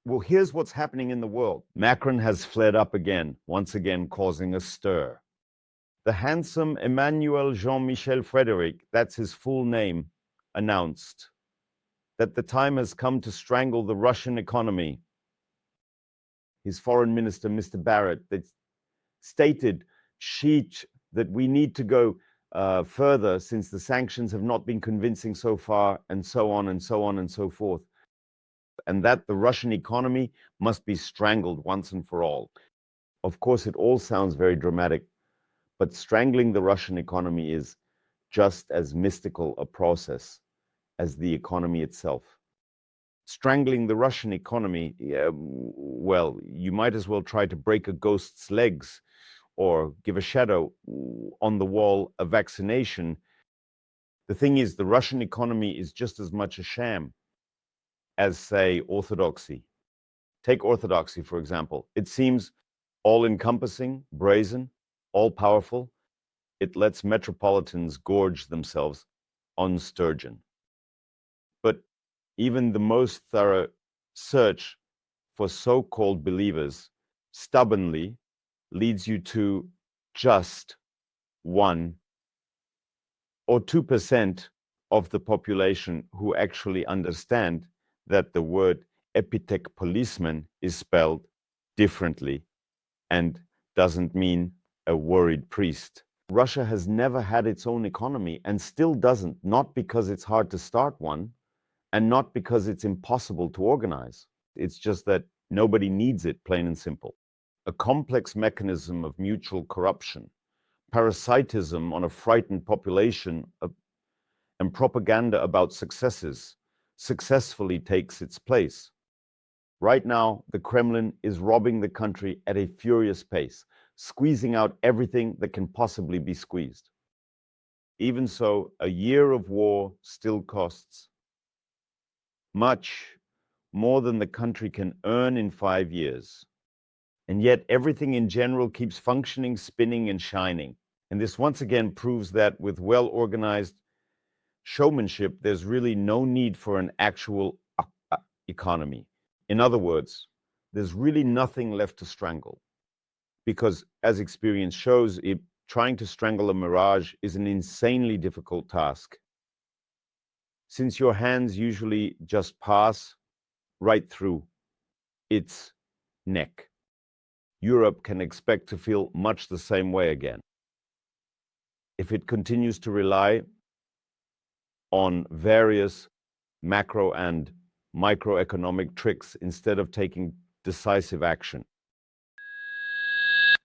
Well, here's what's happening in the world. Macron has flared up again, once again causing a stir. The handsome Emmanuel Jean-Michel Frédéric, that's his full name, announced that the time has come to strangle the Russian economy. His foreign minister, Mr. Barrett, that stated that we need to go further since the sanctions have not been convincing so far, and so on and so on and so forth. And that the Russian economy must be strangled once and for all. Of course, it all sounds very dramatic, but strangling the Russian economy is just as mystical a process as the economy itself. Strangling the Russian economy, well, you might as well try to break a ghost's legs or give a shadow on the wall a vaccination. The thing is, the Russian economy is just as much a sham as, say, orthodoxy. Take orthodoxy, for example. It seems all-encompassing, brazen, all-powerful. It lets metropolitans gorge themselves on sturgeon. But even the most thorough search for so-called believers stubbornly leads you to just 1 or 2% of the population who actually understand that the word epithet policeman is spelled differently and doesn't mean a worried priest. Russia has never had its own economy and still doesn't, not because it's hard to start one and not because it's impossible to organize. It's just that nobody needs it, plain and simple. A complex mechanism of mutual corruption, parasitism on a frightened population, and propaganda about successes successfully takes its place. Right now, the Kremlin is robbing the country at a furious pace, squeezing out everything that can possibly be squeezed. Even so, a year of war still costs much more than the country can earn in 5 years. And yet everything in general keeps functioning, spinning, and shining. And this once again proves that with well-organized showmanship, there's really no need for an actual economy. In other words, there's really nothing left to strangle. Because as experience shows, trying to strangle a mirage is an insanely difficult task. Since your hands usually just pass right through its neck. Europe can expect to feel much the same way again. If it continues to rely on various macro and microeconomic tricks instead of taking decisive action.